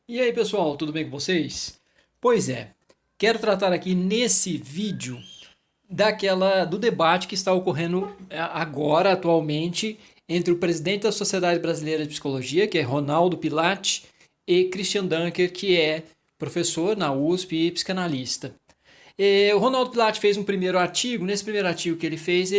E aí, pessoal, tudo bem com vocês? Pois é, quero tratar aqui nesse vídeo do debate que está ocorrendo agora, atualmente, entre o presidente da Sociedade Brasileira de Psicologia, que é Ronaldo Pilatti, e Christian Dunker, que é professor na USP e psicanalista. O Ronaldo Pilatti fez um primeiro artigo. Nesse primeiro artigo que ele fez,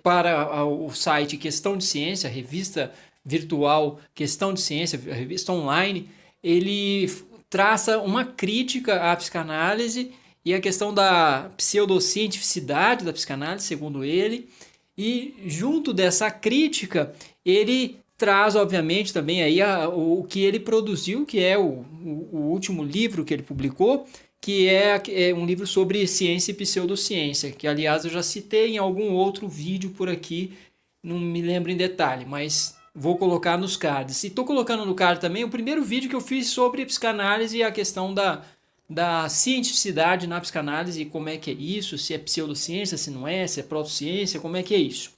para o site Questão de Ciência, a revista virtual Questão de Ciência, a revista online, ele traça uma crítica à psicanálise e a questão da pseudocientificidade da psicanálise, segundo ele. E junto dessa crítica, ele traz, obviamente, também aí o que ele produziu, que é o último livro que ele publicou, que é um livro sobre ciência e pseudociência, que aliás eu já citei em algum outro vídeo por aqui, não me lembro em detalhe, mas vou colocar nos cards. E estou colocando no card também o primeiro vídeo que eu fiz sobre psicanálise e a questão da cientificidade na psicanálise e como é que é isso, se é pseudociência, se não é, se é protociência, como é que é isso.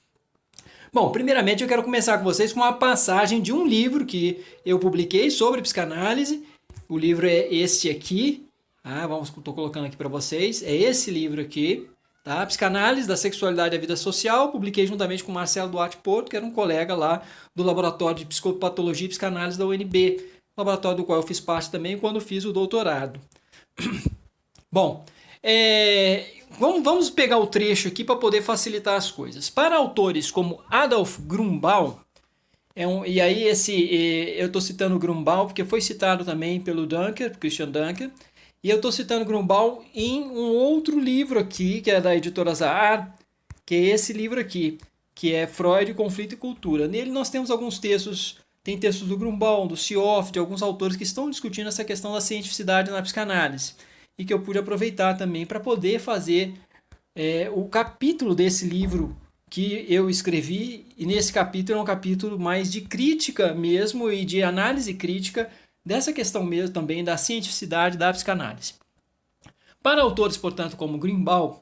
Bom, primeiramente eu quero começar com vocês com uma passagem de um livro que eu publiquei sobre psicanálise. O livro é este aqui, estou colocando aqui para vocês, é esse livro aqui, tá? Psicanálise da Sexualidade e da Vida Social, publiquei juntamente com Marcelo Duarte Porto, que era um colega lá do Laboratório de Psicopatologia e Psicanálise da UNB, laboratório do qual eu fiz parte também quando fiz o doutorado. Bom, vamos pegar o trecho aqui para poder facilitar as coisas. Para autores como Adolf Grünbaum, e aí eu estou citando Grünbaum porque foi citado também pelo Christian Dunker, e eu estou citando Grünbaum em um outro livro aqui, que é da editora Zahar, que é esse livro aqui, que é Freud, Conflito e Cultura. Nele nós temos alguns textos, tem textos do Grünbaum, do Sioff, de alguns autores que estão discutindo essa questão da cientificidade na psicanálise, e que eu pude aproveitar também para poder fazer o capítulo desse livro que eu escrevi, e nesse capítulo é um capítulo mais de crítica mesmo e de análise crítica dessa questão mesmo também da cientificidade da psicanálise. Para autores, portanto, como Grünbaum,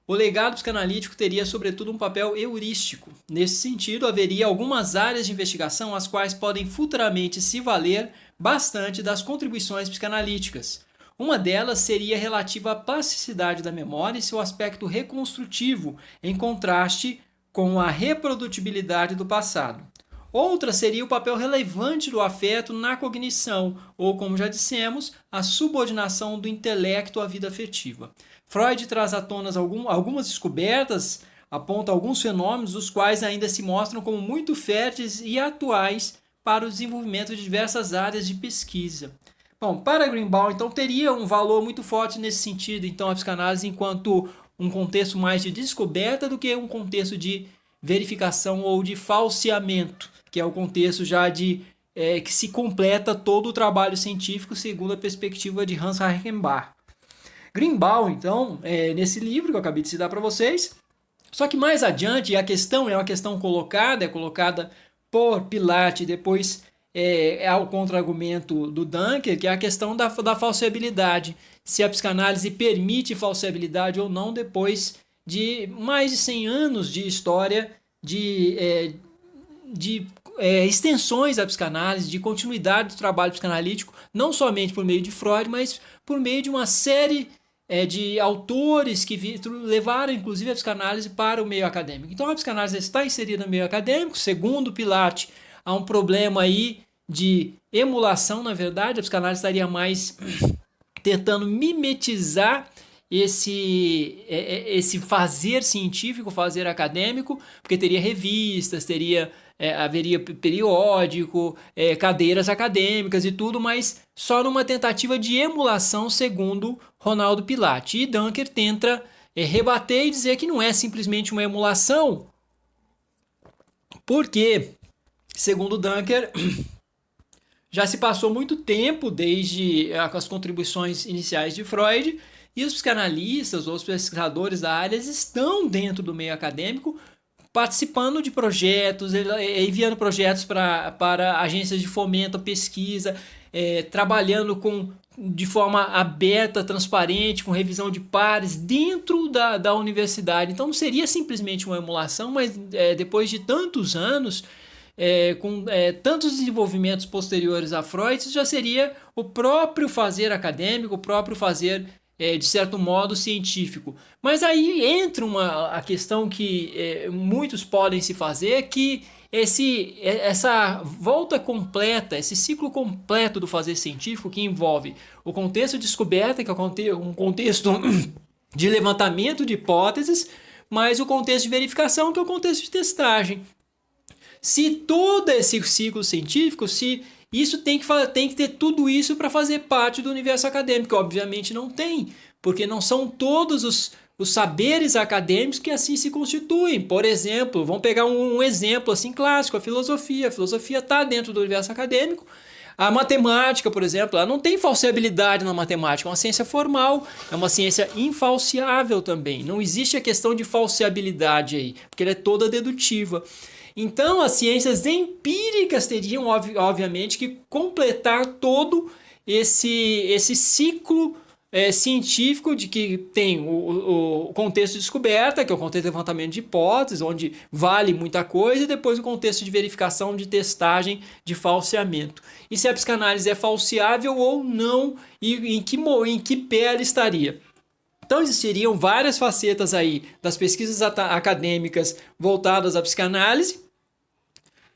o legado psicanalítico teria, sobretudo, um papel heurístico. Nesse sentido, haveria algumas áreas de investigação as quais podem futuramente se valer bastante das contribuições psicanalíticas. Uma delas seria relativa à plasticidade da memória e seu aspecto reconstrutivo, em contraste com a reprodutibilidade do passado. Outra seria o papel relevante do afeto na cognição, ou, como já dissemos, a subordinação do intelecto à vida afetiva. Freud traz à tona algumas descobertas, aponta alguns fenômenos, os quais ainda se mostram como muito férteis e atuais para o desenvolvimento de diversas áreas de pesquisa. Bom, para Grünbaum, então, teria um valor muito forte nesse sentido, então, a psicanálise enquanto um contexto mais de descoberta do que um contexto de verificação ou de falseamento, que é o contexto já que se completa todo o trabalho científico segundo a perspectiva de Hans Reichenbach. Grünbaum, então, nesse livro que eu acabei de citar para vocês, só que mais adiante a questão é uma questão colocada por Pilatti, depois ao contra-argumento do Dunker, que é a questão da falseabilidade, se a psicanálise permite falseabilidade ou não depois de mais de 100 anos de história de extensões da psicanálise, de continuidade do trabalho psicanalítico, não somente por meio de Freud, mas por meio de uma série de autores que levaram, inclusive, a psicanálise para o meio acadêmico. Então, a psicanálise está inserida no meio acadêmico. Segundo Pilatti, há um problema aí de emulação, na verdade. A psicanálise estaria mais tentando mimetizar esse fazer científico, fazer acadêmico, porque teria revistas, haveria periódico, cadeiras acadêmicas e tudo, mas só numa tentativa de emulação, segundo Ronaldo Pilatti. E Dunker tenta rebater e dizer que não é simplesmente uma emulação, porque, segundo Dunker, já se passou muito tempo desde as contribuições iniciais de Freud, e os psicanalistas ou os pesquisadores da área estão dentro do meio acadêmico, participando de projetos, enviando projetos para agências de fomento, pesquisa, trabalhando de forma aberta, transparente, com revisão de pares dentro da universidade. Então não seria simplesmente uma emulação, mas depois de tantos anos com tantos desenvolvimentos posteriores a Freud, isso já seria o próprio fazer acadêmico, o próprio fazer, de certo modo, científico. Mas aí entra a questão que muitos podem se fazer, que essa volta completa, esse ciclo completo do fazer científico, que envolve o contexto de descoberta, que é um contexto de levantamento de hipóteses, mais o contexto de verificação, que é o contexto de testagem. Se todo esse ciclo científico, se isso tem que ter tudo isso para fazer parte do universo acadêmico, obviamente não tem, porque não são todos os saberes acadêmicos que assim se constituem. Por exemplo, vamos pegar um exemplo assim clássico, a filosofia. A filosofia está dentro do universo acadêmico. A matemática, por exemplo, ela não tem falseabilidade na matemática, é uma ciência formal, é uma ciência infalseável também. Não existe a questão de falseabilidade aí, porque ela é toda dedutiva. Então, as ciências empíricas teriam, obviamente, que completar todo esse ciclo científico de que tem o contexto de descoberta, que é o contexto de levantamento de hipóteses, onde vale muita coisa, e depois o contexto de verificação, de testagem, de falseamento. E se a psicanálise é falseável ou não, e em que pé ela estaria. Então existiriam várias facetas aí das pesquisas acadêmicas voltadas à psicanálise.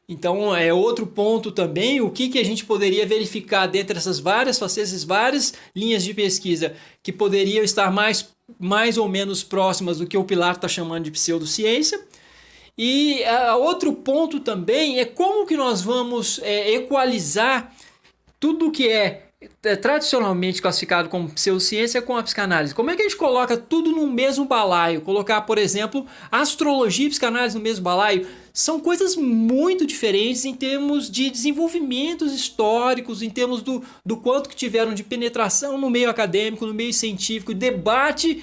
Então é outro ponto também, o que a gente poderia verificar dentre essas várias facetas, várias linhas de pesquisa que poderiam estar mais ou menos próximas do que o Pilar está chamando de pseudociência. E outro ponto também é como que nós vamos equalizar tudo que é tradicionalmente classificado como pseudociência com a psicanálise. Como é que a gente coloca tudo no mesmo balaio? Colocar, por exemplo, astrologia e psicanálise no mesmo balaio são coisas muito diferentes em termos de desenvolvimentos históricos, em termos do quanto que tiveram de penetração no meio acadêmico, no meio científico, debate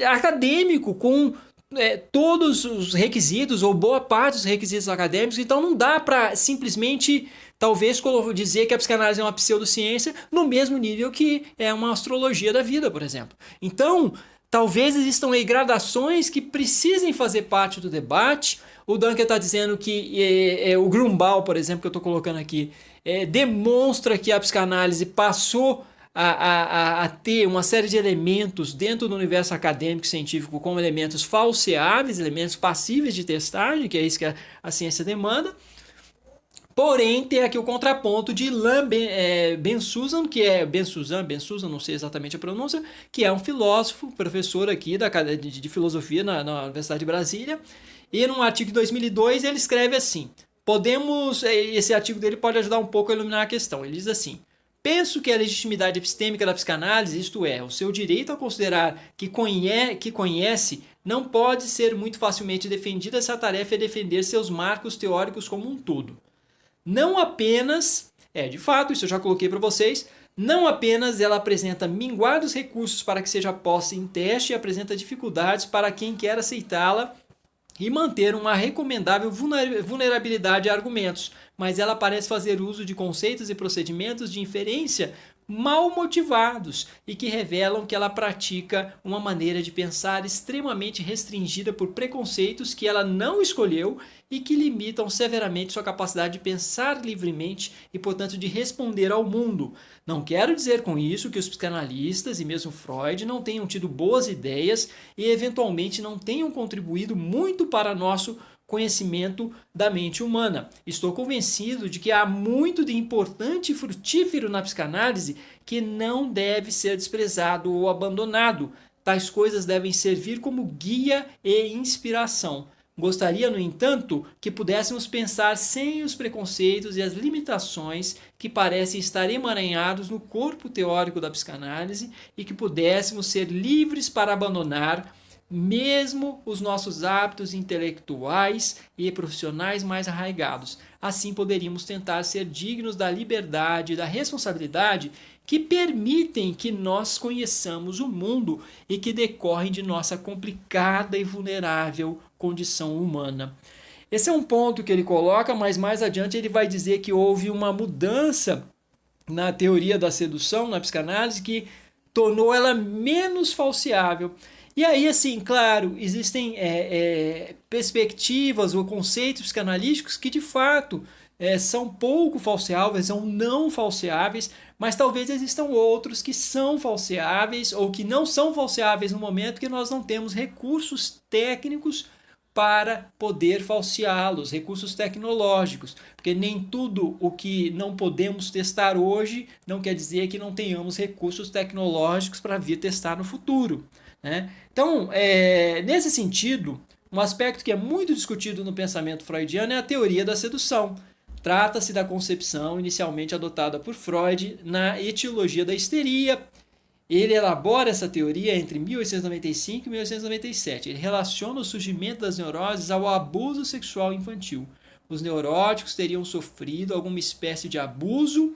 acadêmico com todos os requisitos ou boa parte dos requisitos acadêmicos. Então não dá para simplesmente talvez dizer que a psicanálise é uma pseudociência no mesmo nível que é uma astrologia da vida, por exemplo. Então, talvez existam aí gradações que precisem fazer parte do debate. O Dunker está dizendo que o Grunbaum, por exemplo, que eu estou colocando aqui, demonstra que a psicanálise passou a ter uma série de elementos dentro do universo acadêmico e científico como elementos falseáveis, elementos passíveis de testagem, que é isso que a ciência demanda. Porém, tem aqui o contraponto de Ilan Bensusan, que é Bensusan, não sei exatamente a pronúncia, que é um filósofo, professor aqui de filosofia na Universidade de Brasília. E num artigo de 2002 ele escreve assim, esse artigo dele pode ajudar um pouco a iluminar a questão. Ele diz assim: penso que a legitimidade epistêmica da psicanálise, isto é, o seu direito a considerar que conhece, não pode ser muito facilmente defendida se a tarefa é defender seus marcos teóricos como um todo. Não apenas, de fato, isso eu já coloquei para vocês, não apenas ela apresenta minguados recursos para que seja posta em teste e apresenta dificuldades para quem quer aceitá-la e manter uma recomendável vulnerabilidade a argumentos, mas ela parece fazer uso de conceitos e procedimentos de inferência mal motivados e que revelam que ela pratica uma maneira de pensar extremamente restringida por preconceitos que ela não escolheu e que limitam severamente sua capacidade de pensar livremente e, portanto, de responder ao mundo. Não quero dizer com isso que os psicanalistas e mesmo Freud não tenham tido boas ideias e, eventualmente, não tenham contribuído muito para nosso conhecimento da mente humana. Estou convencido de que há muito de importante e frutífero na psicanálise que não deve ser desprezado ou abandonado. Tais coisas devem servir como guia e inspiração. Gostaria, no entanto, que pudéssemos pensar sem os preconceitos e as limitações que parecem estar emaranhados no corpo teórico da psicanálise e que pudéssemos ser livres para abandonar mesmo os nossos hábitos intelectuais e profissionais mais arraigados. Assim poderíamos tentar ser dignos da liberdade e da responsabilidade que permitem que nós conheçamos o mundo e que decorrem de nossa complicada e vulnerável condição humana. Esse é um ponto que ele coloca, mas mais adiante ele vai dizer que houve uma mudança na teoria da sedução, na psicanálise, que tornou ela menos falseável. E aí, assim, claro, existem perspectivas ou conceitos psicanalíticos que de fato são pouco falseáveis ou não falseáveis, mas talvez existam outros que são falseáveis ou que não são falseáveis no momento que nós não temos recursos técnicos para poder falseá-los, recursos tecnológicos, porque nem tudo o que não podemos testar hoje não quer dizer que não tenhamos recursos tecnológicos para vir testar no futuro, né? Então, nesse sentido, um aspecto que é muito discutido no pensamento freudiano é a teoria da sedução. Trata-se da concepção inicialmente adotada por Freud na etiologia da histeria. Ele elabora essa teoria entre 1895 e 1897. Ele relaciona o surgimento das neuroses ao abuso sexual infantil. Os neuróticos teriam sofrido alguma espécie de abuso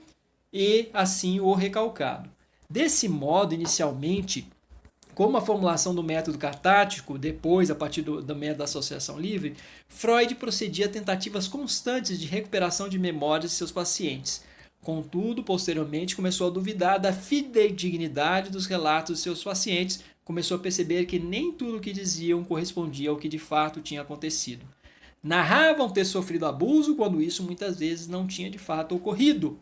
e assim o recalcado. Desse modo, inicialmente, como a formulação do método catático, depois, a partir do método da associação livre, Freud procedia a tentativas constantes de recuperação de memórias de seus pacientes. Contudo, posteriormente, começou a duvidar da fidedignidade dos relatos de seus pacientes, começou a perceber que nem tudo o que diziam correspondia ao que de fato tinha acontecido. Narravam ter sofrido abuso, quando isso muitas vezes não tinha de fato ocorrido.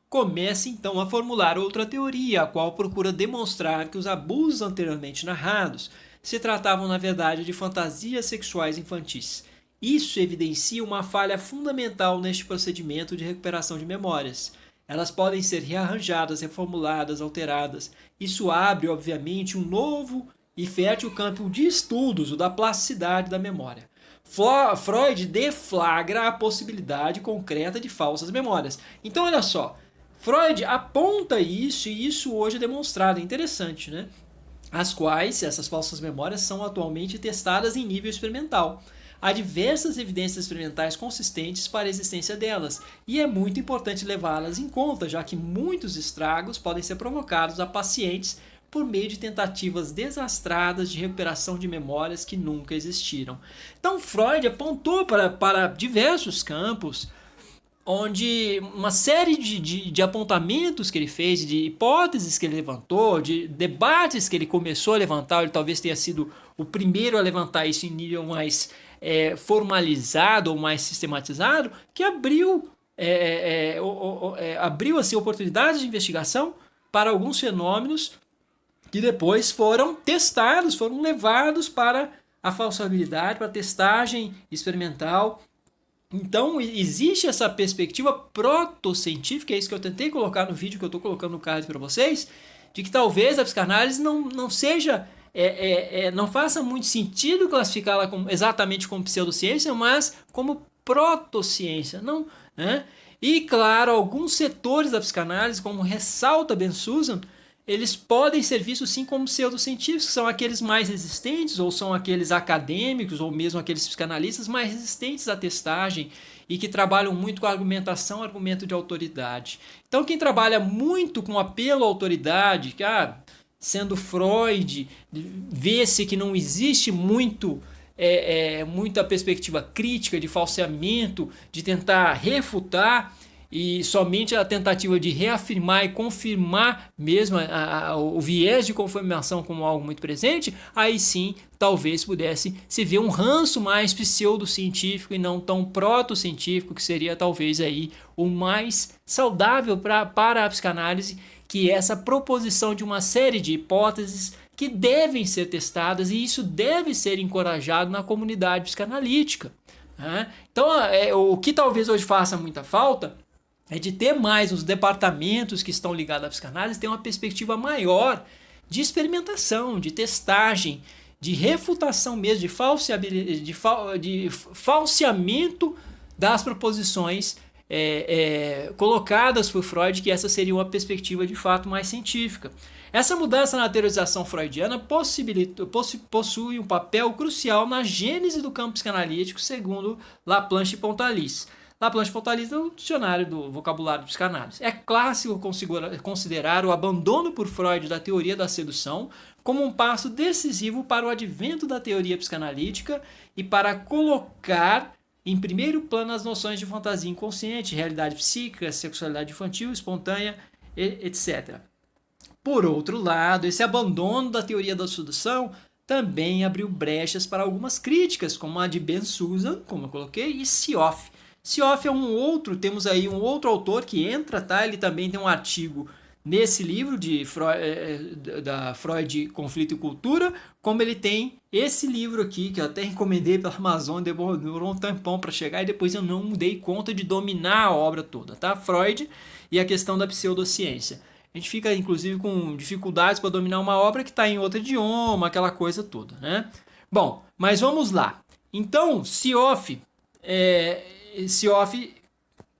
Começa então a formular outra teoria, a qual procura demonstrar que os abusos anteriormente narrados se tratavam, na verdade, de fantasias sexuais infantis. Isso evidencia uma falha fundamental neste procedimento de recuperação de memórias. Elas podem ser rearranjadas, reformuladas, alteradas. Isso abre, obviamente, um novo e fértil campo de estudos, o da plasticidade da memória. Freud deflagra a possibilidade concreta de falsas memórias. Então, olha só, Freud aponta isso e isso hoje é demonstrado. É interessante, né? As quais, essas falsas memórias, são atualmente testadas em nível experimental. Há diversas evidências experimentais consistentes para a existência delas, e é muito importante levá-las em conta, já que muitos estragos podem ser provocados a pacientes por meio de tentativas desastradas de recuperação de memórias que nunca existiram. Então, Freud apontou para diversos campos, onde uma série de apontamentos que ele fez, de hipóteses que ele levantou, de debates que ele começou a levantar, ele talvez tenha sido o primeiro a levantar isso em nível mais formalizado ou mais sistematizado, que abriu assim, oportunidades de investigação para alguns fenômenos que depois foram testados, foram levados para a falsabilidade, para a testagem experimental. Então, existe essa perspectiva protocientífica, é isso que eu tentei colocar no vídeo que eu estou colocando no card para vocês, de que talvez a psicanálise não seja, não faça muito sentido classificá-la exatamente como pseudociência, mas como protociência, não, né? E, claro, alguns setores da psicanálise, como ressalta Ben Susan, eles podem ser vistos sim como pseudocientíficos, que são aqueles mais resistentes, ou são aqueles acadêmicos, ou mesmo aqueles psicanalistas mais resistentes à testagem e que trabalham muito com a argumentação, argumento de autoridade. Então, quem trabalha muito com apelo à autoridade, que, sendo Freud, vê-se que não existe muita perspectiva crítica de falseamento, de tentar refutar, e somente a tentativa de reafirmar e confirmar mesmo o viés de confirmação como algo muito presente, aí sim talvez pudesse se ver um ranço mais pseudocientífico e não tão protocientífico, que seria talvez aí o mais saudável para a psicanálise, que é essa proposição de uma série de hipóteses que devem ser testadas, e isso deve ser encorajado na comunidade psicanalítica, né? Então, o que talvez hoje faça muita falta é de ter mais os departamentos que estão ligados à psicanálise, ter uma perspectiva maior de experimentação, de testagem, de refutação mesmo, de falseamento das proposições colocadas por Freud, que essa seria uma perspectiva de fato mais científica. Essa mudança na teorização freudiana possui um papel crucial na gênese do campo psicanalítico, segundo Laplanche e Pontalis. Laplanche e Pontalis é o dicionário do vocabulário de psicanálise. É clássico considerar o abandono por Freud da teoria da sedução como um passo decisivo para o advento da teoria psicanalítica e para colocar em primeiro plano as noções de fantasia inconsciente, realidade psíquica, sexualidade infantil, espontânea, etc. Por outro lado, esse abandono da teoria da sedução também abriu brechas para algumas críticas, como a de Ben Susan, como eu coloquei, e Sioff. Sioff é temos aí um outro autor que entra, tá? Ele também tem um artigo nesse livro de da Freud, Conflito e Cultura, como ele tem esse livro aqui, que eu até encomendei pela Amazon, demorou um tempão para chegar e depois eu não dei conta de dominar a obra toda, tá? Freud e a questão da pseudociência. A gente fica, inclusive, com dificuldades para dominar uma obra que está em outro idioma, aquela coisa toda, né? Bom, mas vamos lá. Então, Sioff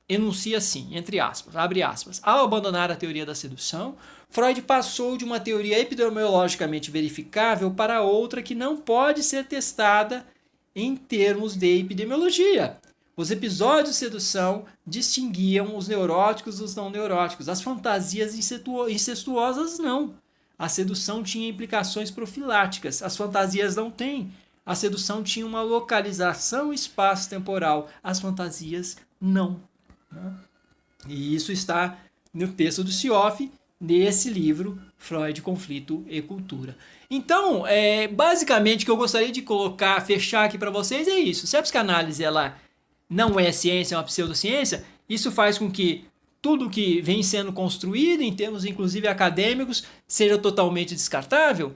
enuncia assim, entre aspas, abre aspas. Ao abandonar a teoria da sedução, Freud passou de uma teoria epidemiologicamente verificável para outra que não pode ser testada em termos de epidemiologia. Os episódios de sedução distinguiam os neuróticos dos não neuróticos. As fantasias incestuosas não. A sedução tinha implicações profiláticas. As fantasias não têm. A sedução tinha uma localização espaço-temporal. As fantasias não. E isso está no texto do Sioff, nesse livro, Freud, Conflito e Cultura. Então, basicamente, o que eu gostaria de fechar aqui para vocês é isso. Se a psicanálise ela não é ciência, é uma pseudociência, isso faz com que tudo que vem sendo construído, em termos inclusive acadêmicos, seja totalmente descartável.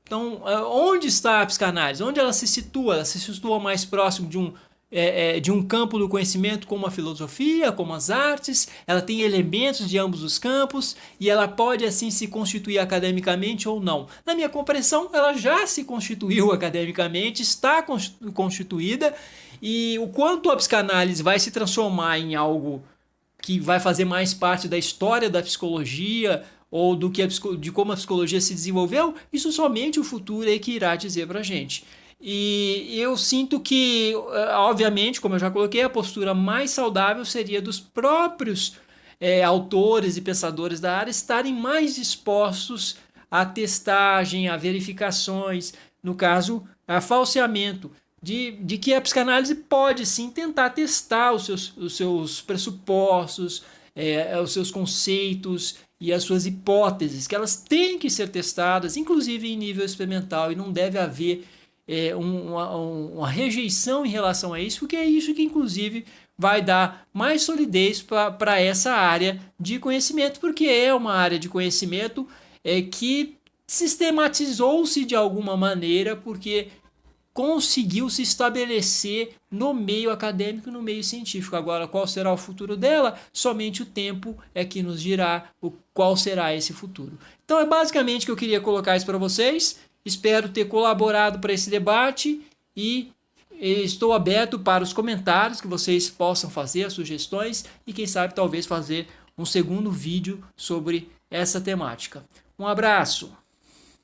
Então, onde está a psicanálise? Onde ela se situa? Ela se situa mais próximo de um campo do conhecimento como a filosofia, como as artes, ela tem elementos de ambos os campos e ela pode assim se constituir academicamente ou não. Na minha compreensão, ela já se constituiu academicamente, está constituída, e o quanto a psicanálise vai se transformar em algo que vai fazer mais parte da história da psicologia ou de como a psicologia se desenvolveu, isso somente o futuro é que irá dizer pra gente. E eu sinto que, obviamente, como eu já coloquei, a postura mais saudável seria dos próprios autores e pensadores da área estarem mais dispostos à testagem, a verificações, no caso, a falseamento, de que a psicanálise pode sim tentar testar os seus pressupostos, os seus conceitos e as suas hipóteses, que elas têm que ser testadas, inclusive em nível experimental, e não deve haver uma rejeição em relação a isso, porque é isso que inclusive vai dar mais solidez para essa área de conhecimento, porque é uma área de conhecimento que sistematizou-se de alguma maneira, porque conseguiu se estabelecer no meio acadêmico, no meio científico. Agora, qual será o futuro dela? Somente o tempo é que nos dirá qual será esse futuro. Então é basicamente que eu queria colocar isso para vocês. Espero ter colaborado para esse debate e estou aberto para os comentários que vocês possam fazer, as sugestões e quem sabe talvez fazer um segundo vídeo sobre essa temática. Um abraço!